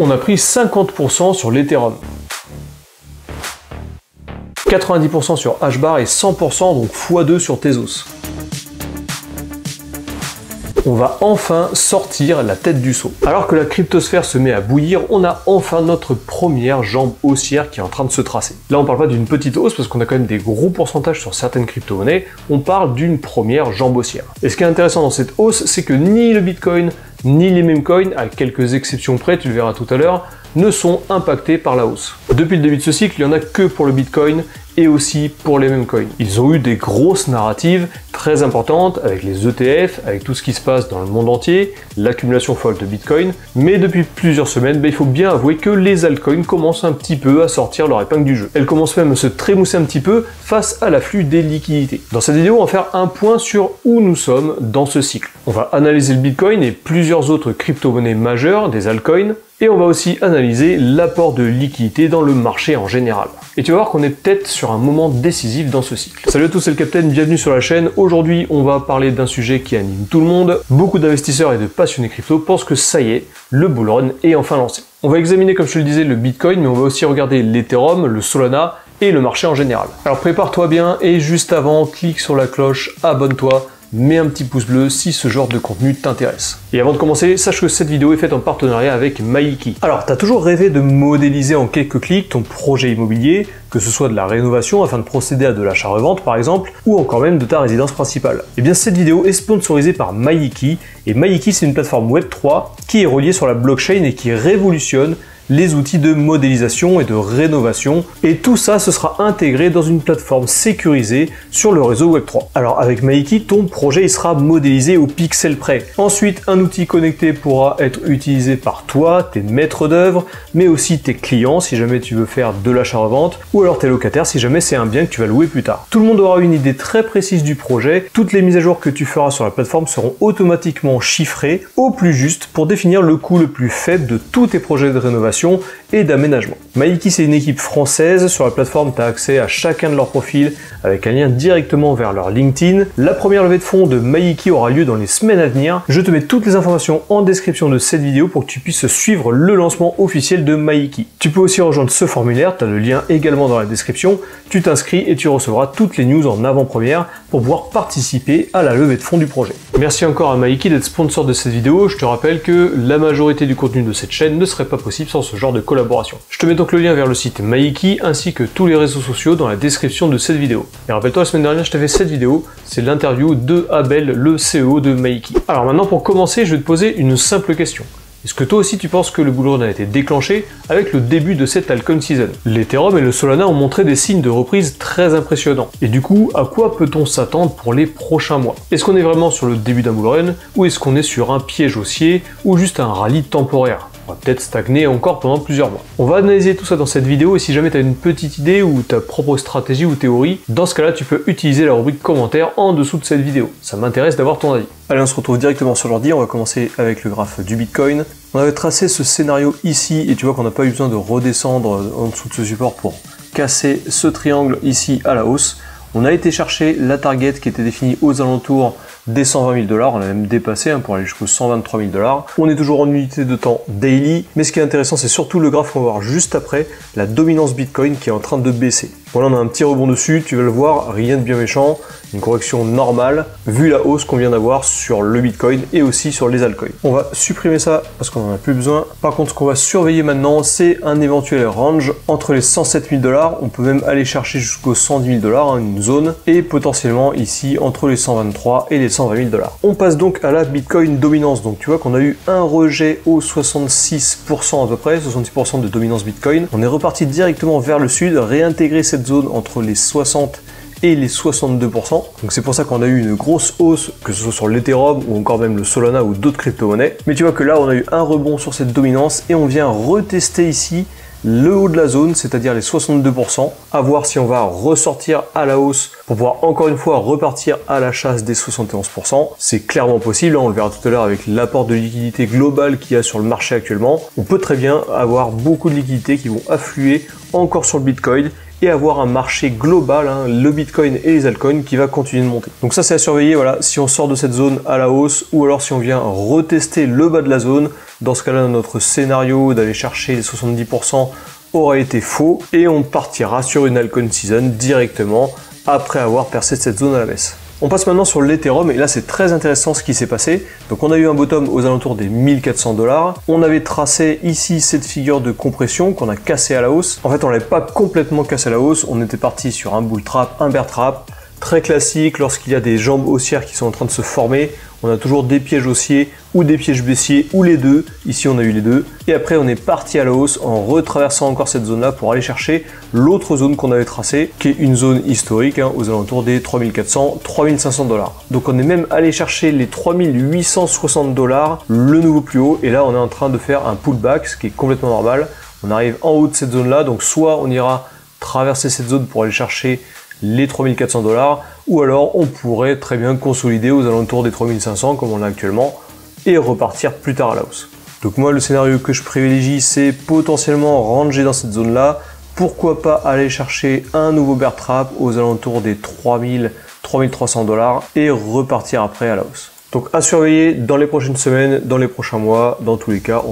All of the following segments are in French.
On a pris 50% sur l'Ethereum, 90% sur HBAR et 100% donc x2 sur Tezos. On va enfin sortir la tête du seau. Alors que la cryptosphère se met à bouillir, on a enfin notre première jambe haussière qui est en train de se tracer. Là, on parle pas d'une petite hausse parce qu'on a quand même des gros pourcentages sur certaines crypto-monnaies, on parle d'une première jambe haussière. Et ce qui est intéressant dans cette hausse, c'est que ni le Bitcoin, ni les meme coins, à quelques exceptions près, tu le verras tout à l'heure, ne sont impactés par la hausse. Depuis le début de ce cycle, il n'y en a que pour le Bitcoin et aussi pour les meme coins. Ils ont eu des grosses narratives très importantes avec les ETF, avec tout ce qui se passe dans le monde entier, l'accumulation folle de Bitcoin, mais depuis plusieurs semaines, il faut bien avouer que les altcoins commencent un petit peu à sortir leur épingle du jeu. Elles commencent même à se trémousser un petit peu face à l'afflux des liquidités. Dans cette vidéo, on va faire un point sur où nous sommes dans ce cycle. On va analyser le Bitcoin et plusieurs autres crypto-monnaies majeures, des altcoins, et on va aussi analyser l'apport de liquidité dans le marché en général. Et tu vas voir qu'on est peut-être sur un moment décisif dans ce cycle. Salut à tous, c'est le Captain, bienvenue sur la chaîne. Aujourd'hui, on va parler d'un sujet qui anime tout le monde. Beaucoup d'investisseurs et de passionnés crypto pensent que ça y est, le bull run est enfin lancé. On va examiner, comme je te le disais, le Bitcoin, mais on va aussi regarder l'Ethereum, le Solana et le marché en général. Alors prépare-toi bien et juste avant, clique sur la cloche, abonne-toi, mets un petit pouce bleu si ce genre de contenu t'intéresse. Et avant de commencer, sache que cette vidéo est faite en partenariat avec Maiki. Alors, t'as toujours rêvé de modéliser en quelques clics ton projet immobilier, que ce soit de la rénovation afin de procéder à de l'achat-revente par exemple, ou encore même de ta résidence principale. Et bien cette vidéo est sponsorisée par Maiki, et Maiki c'est une plateforme Web3 qui est reliée sur la blockchain et qui révolutionne les outils de modélisation et de rénovation, et tout ça ce sera intégré dans une plateforme sécurisée sur le réseau Web3. Alors avec Maiki, ton projet il sera modélisé au pixel près. Ensuite, un outil connecté pourra être utilisé par toi, tes maîtres d'œuvre, mais aussi tes clients si jamais tu veux faire de l'achat-revente, ou alors tes locataires si jamais c'est un bien que tu vas louer plus tard. Tout le monde aura une idée très précise du projet, toutes les mises à jour que tu feras sur la plateforme seront automatiquement chiffrées au plus juste pour définir le coût le plus faible de tous tes projets de rénovation et d'aménagement. Maiki, c'est une équipe française. Sur la plateforme, tu as accès à chacun de leurs profils avec un lien directement vers leur LinkedIn. La première levée de fonds de Maiki aura lieu dans les semaines à venir. Je te mets toutes les informations en description de cette vidéo pour que tu puisses suivre le lancement officiel de Maiki. Tu peux aussi rejoindre ce formulaire, tu as le lien également dans la description. Tu t'inscris et tu recevras toutes les news en avant-première pour pouvoir participer à la levée de fonds du projet. Merci encore à Maiki d'être sponsor de cette vidéo. Je te rappelle que la majorité du contenu de cette chaîne ne serait pas possible sans ce genre de collaboration. Je te mets donc le lien vers le site Maiki ainsi que tous les réseaux sociaux dans la description de cette vidéo. Et rappelle-toi, la semaine dernière, je t'ai fait cette vidéo, c'est l'interview de Abel, le CEO de Maiki. Alors maintenant, pour commencer, je vais te poser une simple question. Est-ce que toi aussi tu penses que le bull run a été déclenché avec le début de cette altcoin season? L'Ethereum et le Solana ont montré des signes de reprise très impressionnants. Et du coup, à quoi peut-on s'attendre pour les prochains mois? Est-ce qu'on est vraiment sur le début d'un bull run ou est-ce qu'on est sur un piège haussier ou juste un rallye temporaire? On va peut-être stagner encore pendant plusieurs mois. On va analyser tout ça dans cette vidéo et si jamais tu as une petite idée ou ta propre stratégie ou théorie, dans ce cas-là, tu peux utiliser la rubrique commentaires en dessous de cette vidéo. Ça m'intéresse d'avoir ton avis. Allez, on se retrouve directement sur l'ordi. On va commencer avec le graphe du Bitcoin. On avait tracé ce scénario ici et tu vois qu'on n'a pas eu besoin de redescendre en dessous de ce support pour casser ce triangle ici à la hausse. On a été chercher la target qui était définie aux alentours des 120 000 $, on a même dépassé pour aller jusqu'aux 123 000 $. On est toujours en unité de temps daily, mais ce qui est intéressant, c'est surtout le graphe qu'on va voir juste après, la dominance Bitcoin qui est en train de baisser. Voilà, on a un petit rebond dessus, tu vas le voir, rien de bien méchant, une correction normale, vu la hausse qu'on vient d'avoir sur le Bitcoin et aussi sur les altcoins. On va supprimer ça parce qu'on n'en a plus besoin. Par contre, ce qu'on va surveiller maintenant, c'est un éventuel range entre les 107 000 $, on peut même aller chercher jusqu'aux 110 000 $, une zone, et potentiellement ici entre les 123 et les 120 000 $. On passe donc à la Bitcoin dominance, donc tu vois qu'on a eu un rejet au 66% à peu près, 66% de dominance Bitcoin. On est reparti directement vers le sud, réintégrer cette zone entre les 60 et les 62%. Donc c'est pour ça qu'on a eu une grosse hausse, que ce soit sur l'Ethereum ou encore même le Solana ou d'autres crypto-monnaies. Mais tu vois que là, on a eu un rebond sur cette dominance et on vient retester ici le haut de la zone, c'est-à-dire les 62%, à voir si on va ressortir à la hausse pour pouvoir encore une fois repartir à la chasse des 71%. C'est clairement possible, on le verra tout à l'heure avec l'apport de liquidité globale qu'il y a sur le marché actuellement. On peut très bien avoir beaucoup de liquidités qui vont affluer encore sur le Bitcoin et avoir un marché global, hein, le Bitcoin et les altcoins qui va continuer de monter. Donc ça c'est à surveiller, voilà, si on sort de cette zone à la hausse ou alors si on vient retester le bas de la zone, dans ce cas-là notre scénario d'aller chercher les 70% aura été faux et on partira sur une altcoin season directement après avoir percé cette zone à la baisse. On passe maintenant sur l'Ethereum et là c'est très intéressant ce qui s'est passé. Donc on a eu un bottom aux alentours des 1400 $. On avait tracé ici cette figure de compression qu'on a cassé à la hausse. En fait on l'avait pas complètement cassé à la hausse, on était parti sur un bull trap, un bear trap. Très classique lorsqu'il y a des jambes haussières qui sont en train de se former. On a toujours des pièges haussiers ou des pièges baissiers ou les deux. Ici on a eu les deux. Et après on est parti à la hausse en retraversant encore cette zone là pour aller chercher l'autre zone qu'on avait tracée, qui est une zone historique, hein, aux alentours des 3400-3500 $. Donc on est même allé chercher les 3860 $, le nouveau plus haut. Et là on est en train de faire un pullback, ce qui est complètement normal. On arrive en haut de cette zone là, donc soit on ira traverser cette zone pour aller chercher les 3400 $, ou alors on pourrait très bien consolider aux alentours des 3500 comme on l'a actuellement et repartir plus tard à la hausse. Donc moi le scénario que je privilégie c'est potentiellement ranger dans cette zone là, pourquoi pas aller chercher un nouveau bear trap aux alentours des 3300 $ et repartir après à la hausse. Donc à surveiller dans les prochaines semaines, dans les prochains mois, dans tous les cas,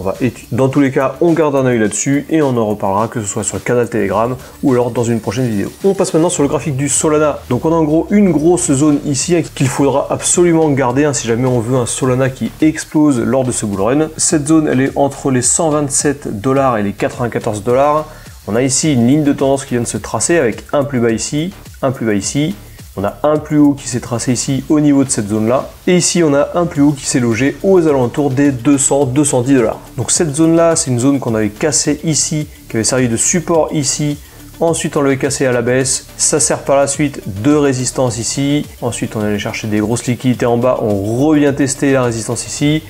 on garde un œil là-dessus et on en reparlera, que ce soit sur le canal Telegram ou alors dans une prochaine vidéo. On passe maintenant sur le graphique du Solana. Donc on a en gros une grosse zone ici qu'il faudra absolument garder, hein, si jamais on veut un Solana qui explose lors de ce bull run. Cette zone elle est entre les 127 $ et les 94 $. On a ici une ligne de tendance qui vient de se tracer avec un plus bas ici, un plus bas ici. On a un plus haut qui s'est tracé ici au niveau de cette zone là. Et ici on a un plus haut qui s'est logé aux alentours des 200-210 $. Donc cette zone là c'est une zone qu'on avait cassée ici, qui avait servi de support ici. Ensuite on l'avait cassé à la baisse. Ça sert par la suite de résistance ici. Ensuite on allait chercher des grosses liquidités en bas. On revient tester la résistance ici.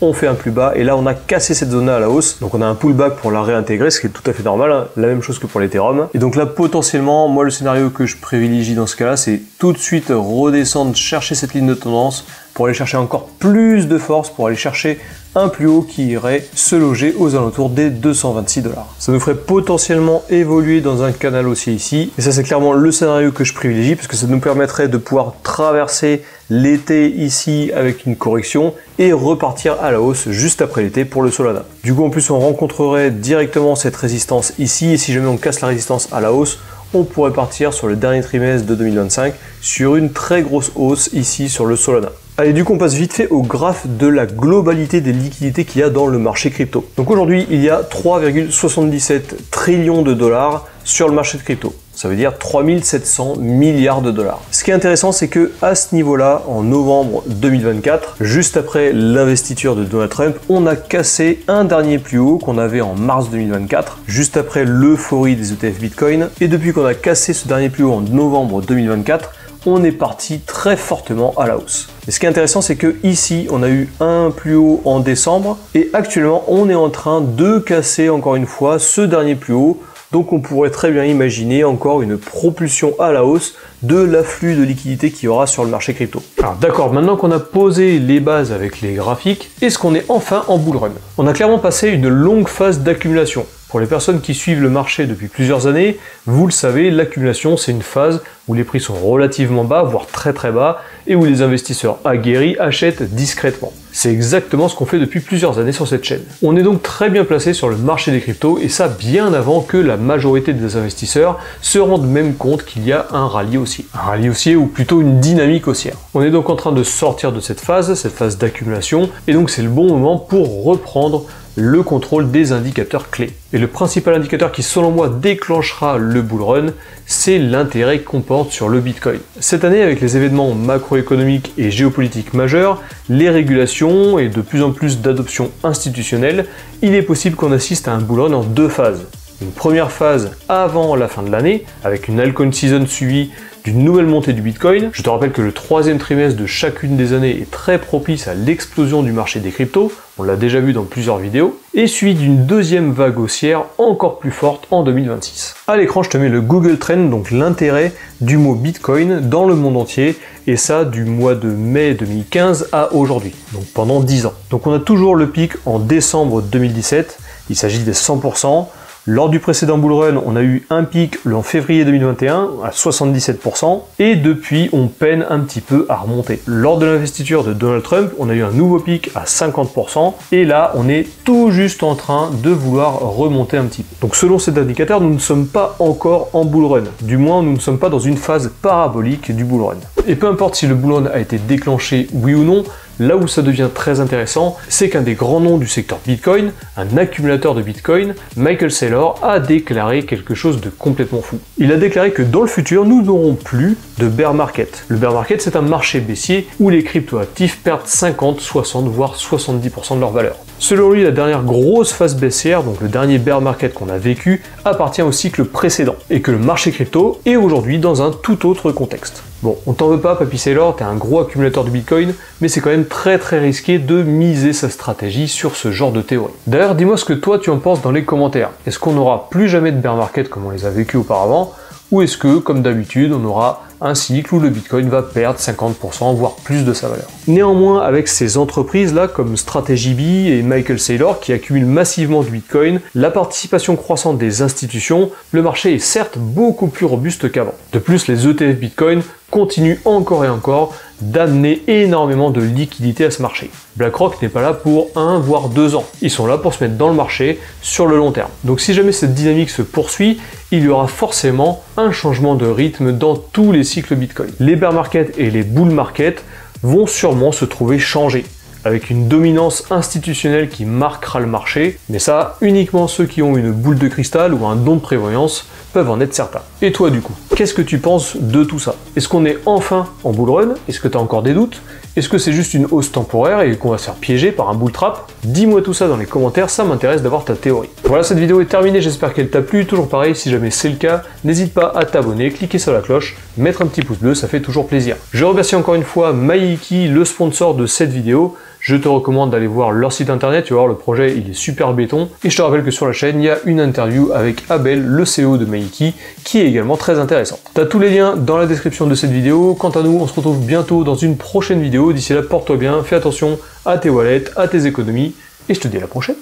On fait un plus bas et là on a cassé cette zone là à la hausse, donc on a un pullback pour la réintégrer, ce qui est tout à fait normal, hein. La même chose que pour l'Ethereum. Et donc là potentiellement, moi le scénario que je privilégie dans ce cas là c'est tout de suite redescendre, chercher cette ligne de tendance pour aller chercher encore plus de force, pour aller chercher un plus haut qui irait se loger aux alentours des 226 $. Ça nous ferait potentiellement évoluer dans un canal haussier ici, et ça c'est clairement le scénario que je privilégie parce que ça nous permettrait de pouvoir traverser l'été ici avec une correction et repartir à la hausse juste après l'été pour le Solana. Du coup en plus on rencontrerait directement cette résistance ici, et si jamais on casse la résistance à la hausse, on pourrait partir sur le dernier trimestre de 2025 sur une très grosse hausse ici sur le Solana. Allez, du coup on passe vite fait au graphe de la globalité des liquidités qu'il y a dans le marché crypto. Donc aujourd'hui il y a 3,77 trillions de dollars sur le marché de crypto. Ça veut dire 3700 milliards de dollars. Ce qui est intéressant, c'est que à ce niveau-là, en novembre 2024, juste après l'investiture de Donald Trump, on a cassé un dernier plus haut qu'on avait en mars 2024, juste après l'euphorie des ETF Bitcoin. Et depuis qu'on a cassé ce dernier plus haut en novembre 2024, on est parti très fortement à la hausse. Et ce qui est intéressant, c'est que ici, on a eu un plus haut en décembre et actuellement, on est en train de casser encore une fois ce dernier plus haut. Donc on pourrait très bien imaginer encore une propulsion à la hausse de l'afflux de liquidités qu'il y aura sur le marché crypto. Alors d'accord, maintenant qu'on a posé les bases avec les graphiques, est-ce qu'on est enfin en bull run? On a clairement passé une longue phase d'accumulation. Pour les personnes qui suivent le marché depuis plusieurs années, vous le savez, l'accumulation c'est une phase où les prix sont relativement bas, voire très très bas, et où les investisseurs aguerris achètent discrètement. C'est exactement ce qu'on fait depuis plusieurs années sur cette chaîne. On est donc très bien placé sur le marché des cryptos, et ça bien avant que la majorité des investisseurs se rendent même compte qu'il y a un rallye haussier. Un rallye haussier ou plutôt une dynamique haussière. On est donc en train de sortir de cette phase d'accumulation, et donc c'est le bon moment pour reprendre le contrôle des indicateurs clés. Et le principal indicateur qui selon moi déclenchera le bull run, c'est l'intérêt qu'on porte sur le Bitcoin. Cette année, avec les événements macroéconomiques et géopolitiques majeurs, les régulations et de plus en plus d'adoption institutionnelle, il est possible qu'on assiste à un bull run en deux phases. Une première phase avant la fin de l'année, avec une altcoin season suivie d'une nouvelle montée du Bitcoin. Je te rappelle que le troisième trimestre de chacune des années est très propice à l'explosion du marché des cryptos, on l'a déjà vu dans plusieurs vidéos, et suivi d'une deuxième vague haussière encore plus forte en 2026. À l'écran, je te mets le Google Trend, donc l'intérêt du mot Bitcoin dans le monde entier, et ça du mois de mai 2015 à aujourd'hui, donc pendant 10 ans. Donc on a toujours le pic en décembre 2017, il s'agit des 100%, Lors du précédent bull run, on a eu un pic en février 2021 à 77%, et depuis on peine un petit peu à remonter. Lors de l'investiture de Donald Trump, on a eu un nouveau pic à 50%, et là on est tout juste en train de vouloir remonter un petit peu. Donc selon cet indicateur, nous ne sommes pas encore en bull run, du moins nous ne sommes pas dans une phase parabolique du bull run. Et peu importe si le bull run a été déclenché oui ou non, là où ça devient très intéressant, c'est qu'un des grands noms du secteur Bitcoin, un accumulateur de Bitcoin, Michael Saylor, a déclaré quelque chose de complètement fou. Il a déclaré que dans le futur, nous n'aurons plus de bear market. Le bear market, c'est un marché baissier où les cryptoactifs perdent 50, 60, voire 70% de leur valeur. Selon lui, la dernière grosse phase baissière, donc le dernier bear market qu'on a vécu, appartient au cycle précédent, et que le marché crypto est aujourd'hui dans un tout autre contexte. Bon, on t'en veut pas, Papy Saylor, t'es un gros accumulateur de Bitcoin, mais c'est quand même très risqué de miser sa stratégie sur ce genre de théorie. D'ailleurs, dis-moi ce que toi tu en penses dans les commentaires. Est-ce qu'on n'aura plus jamais de bear market comme on les a vécus auparavant, ou est-ce que, comme d'habitude, on aura un cycle où le Bitcoin va perdre 50%, voire plus de sa valeur? Néanmoins, avec ces entreprises-là, comme StrategyB et Michael Saylor, qui accumulent massivement du Bitcoin, la participation croissante des institutions, le marché est certes beaucoup plus robuste qu'avant. De plus, les ETF Bitcoin continuent encore et encore d'amener énormément de liquidités à ce marché. BlackRock n'est pas là pour 1 voire 2 ans. Ils sont là pour se mettre dans le marché sur le long terme. Donc si jamais cette dynamique se poursuit, il y aura forcément un changement de rythme dans tous les cycles Bitcoin. Les bear market et les bull market vont sûrement se trouver changés, avec une dominance institutionnelle qui marquera le marché, mais ça, uniquement ceux qui ont une boule de cristal ou un don de prévoyance peuvent en être certains. Et toi du coup, qu'est-ce que tu penses de tout ça? Est-ce qu'on est enfin en bull run? Est-ce que tu as encore des doutes? Est-ce que c'est juste une hausse temporaire et qu'on va se faire piéger par un bull trap? Dis-moi tout ça dans les commentaires, ça m'intéresse d'avoir ta théorie. Voilà, cette vidéo est terminée, j'espère qu'elle t'a plu. Toujours pareil, si jamais c'est le cas, n'hésite pas à t'abonner, cliquer sur la cloche, mettre un petit pouce bleu, ça fait toujours plaisir. Je remercie encore une fois MyEki, le sponsor de cette vidéo. Je te recommande d'aller voir leur site internet, tu vas voir le projet, il est super béton. Et je te rappelle que sur la chaîne, il y a une interview avec Abel, le CEO de MyEki, qui est également très intéressante. T'as tous les liens dans la description de cette vidéo. Quant à nous, on se retrouve bientôt dans une prochaine vidéo. D'ici là, porte-toi bien, fais attention à tes wallets, à tes économies, et je te dis à la prochaine.